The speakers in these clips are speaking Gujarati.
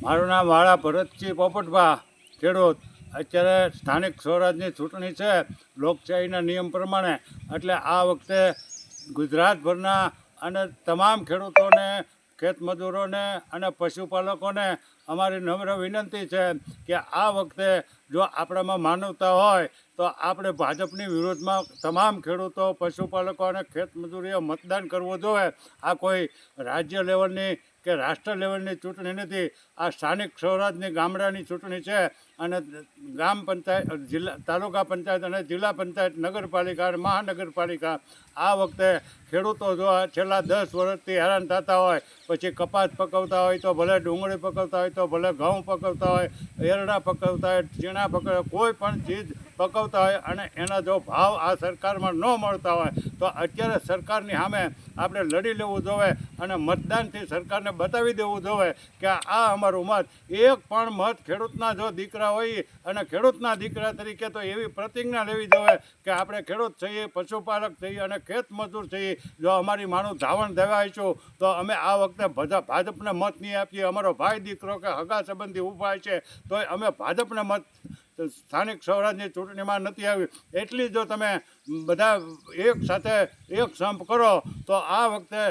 મારું નામ વાળા ભરતસિંહ પોપટભા, ખેડૂત. અત્યારે સ્થાનિક સ્વરાજની ચૂંટણી છે લોકશાહીના નિયમ પ્રમાણે, એટલે આ વખતે ગુજરાતભરના અને તમામ ખેડૂતોને, ખેતમજૂરોને અને પશુપાલકોને અમારી નમ્ર વિનંતી છે કે આ વખતે જો આપણામાં માનવતા હોય તો આપણે ભાજપની વિરોધમાં તમામ ખેડૂતો, પશુપાલકો અને ખેતમજૂરીઓ મતદાન કરવું જોઈએ. આ કોઈ રાજ્ય લેવલની કે રાષ્ટ્ર લેવલની ચૂંટણી નથી. આ સ્થાનિક સ્વરાજની ગામડાની ચૂંટણી છે અને ગ્રામ પંચાયત, જિલ્લા, તાલુકા પંચાયત અને જિલ્લા પંચાયત, નગરપાલિકા અને મહાનગરપાલિકા. આ વખતે ખેડૂતો જો છેલ્લા 10 વર્ષથી હેરાન થતા હોય, પછી કપાસ પકવતા હોય તો ભલે, ડુંગળી પકવતા હોય તો ભલે, ઘઉં પકવતા હોય, એરડા પકવતા હોય, ચીણા પકવતા, કોઈ પણ ચીજ પકવતા હોય અને એના જો ભાવ આ સરકારમાં ન મળતા હોય તો અત્યારે સરકારની સામે આપણે લડી લેવું જોઈએ અને મતદાનથી સરકારને બતાવી દેવું જોઈએ કે આ અમારું મત. એક પણ મત ખેડૂતના જો દીકરા હોય અને ખેડૂતના દીકરા તરીકે તો એવી પ્રતિજ્ઞા લેવી જોઈએ કે આપણે ખેડૂત થઈએ, પશુપાલક થઈએ અને ખેત મજૂર થઈએ. જો અમારી માનું ધાવણ દેવાઈશું તો અમે આ વખતે ભાજપને મત નહીં આપીએ. અમારો ભાઈ દીકરો કે હગા સંબંધી ઊભા છે તો અમે ભાજપને મત સ્થાનિક સ્વરાજની ચૂંટણીમાં નથી આવી. એટલી જો તમે બધા એક સાથે એક સંપ કરો તો આ વખતે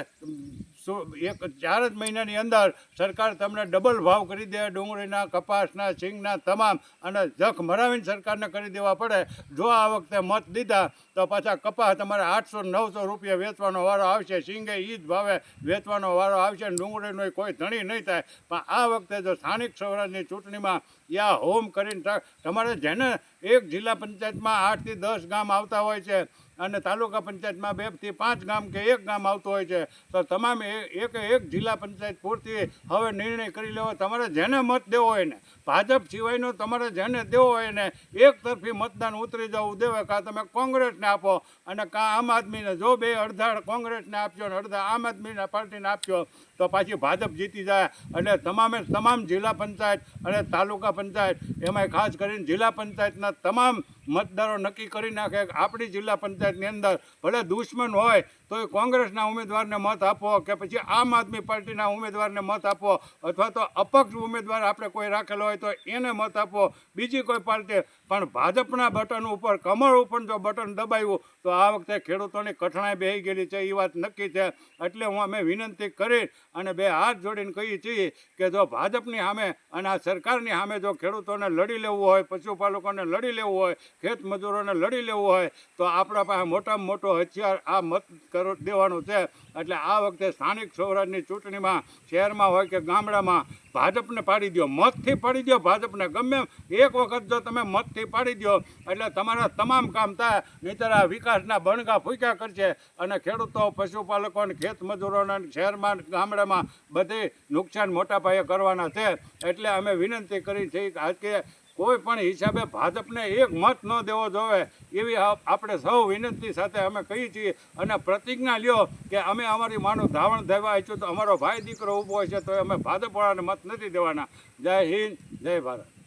4 જ મહિનાની અંદર સરકાર તમને ડબલ ભાવ કરી દે, ડુંગળીના, કપાસના, સિંગના તમામ, અને જખ મરાવીને સરકારને કરી દેવા પડે. જો આ વખતે મત દીધા તો પાછા કપાસ તમારે 800-900 રૂપિયા વેચવાનો વારો આવશે, સિંગે એ જ ભાવે વેચવાનો વારો આવશે, ડુંગળીનો કોઈ ધણી નહીં થાય. પણ આ વખતે જો સ્થાનિક સ્વરાજની ચૂંટણીમાં યા હોમ કરીને તમારે જેને એક જિલ્લા પંચાયતમાં 8 થી 10 ગામ આવતા હોય છે અને તાલુકા પંચાયતમાં 2 થી 5 ગામ કે 1 ગામ આવતું હોય છે, તો તમામ એક જિલ્લા પંચાયત પૂરતી હવે નિર્ણય કરી લેવો. તમારે જેને મત દેવો હોય ને, ભાજપ સિવાયનો તમારે જેને દેવો હોય ને, એક તરફી મતદાન ઉતરી જવું દેવે. કાં તમે કોંગ્રેસને આપો અને કાં આમ આદમીને. જો બે અડધા કોંગ્રેસને આપજો ને અડધા આમ આદમીના પાર્ટીને આપજો તો પાછી ભાજપ જીતી જાય. એટલે તમામ જિલ્લા પંચાયત અને તાલુકા પંચાયત, એમાંય ખાસ કરીને જિલ્લા પંચાયતના તમામ મતદારો નક્કી કરી નાખે કે આપણી જિલ્લા પંચાયતની અંદર ભલે દુશ્મન હોય તો એ કોંગ્રેસના ઉમેદવારને મત આપો કે પછી આમ આદમી પાર્ટીના ઉમેદવારને મત આપો, અથવા તો અપક્ષ ઉમેદવાર આપણે કોઈ રાખેલો હોય તો એને મત આપો, બીજી કોઈ પાર્ટી. પણ ભાજપના બટન ઉપર, કમર ઉપર જો બટન દબાવ્યું તો આ વખતે ખેડૂતોની કઠણાઈ બેસી ગયેલી છે, એ વાત નક્કી છે. એટલે અમે વિનંતી કરી અને 2 હાથ જોડીને કહીએ છીએ કે જો ભાજપની સામે અને આ સરકારની સામે જો ખેડૂતોને લડી લેવું હોય, પશુપાલકોને લડી લેવું હોય, ખેત મજૂરોને લડી લેવું હોય તો આપણા પાસે મોટામાં મોટો હથિયાર આ મત દેવાનું છે. એટલે આ વખતે સ્થાનિક સ્વરાજની ચૂંટણીમાં શહેરમાં હોય કે ગામડામાં ભાજપને પાડી દો, મતથી પાડી દો ભાજપને. ગમે એક વખત જો તમે મતથી પાડી દો એટલે તમારા તમામ કામ થાય. નહીંતર આ વિકાસના બણગા ફૂંક્યા કરશે અને ખેડૂતો, પશુપાલકો અને ખેત મજૂરોને શહેરમાં, ગામડામાં બધે નુકસાન મોટા પાયે કરવાના છે. એટલે અમે વિનંતી કરી છે કે કોઈ પણ હિસાબે ભાજપને એક મત ન દેવો જોઈએ એવી આપણે સૌ વિનંતી સાથે અમે કહીએ છીએ. અને પ્રતિજ્ઞા લ્યો કે અમે અમારી માનું ધાવણ દેવા આવીશું તો અમારો ભાઈ દીકરો ઊભો હોય છે તો અમે ભાજપવાળાને મત નથી દેવાના. જય હિન્દ, જય ભારત.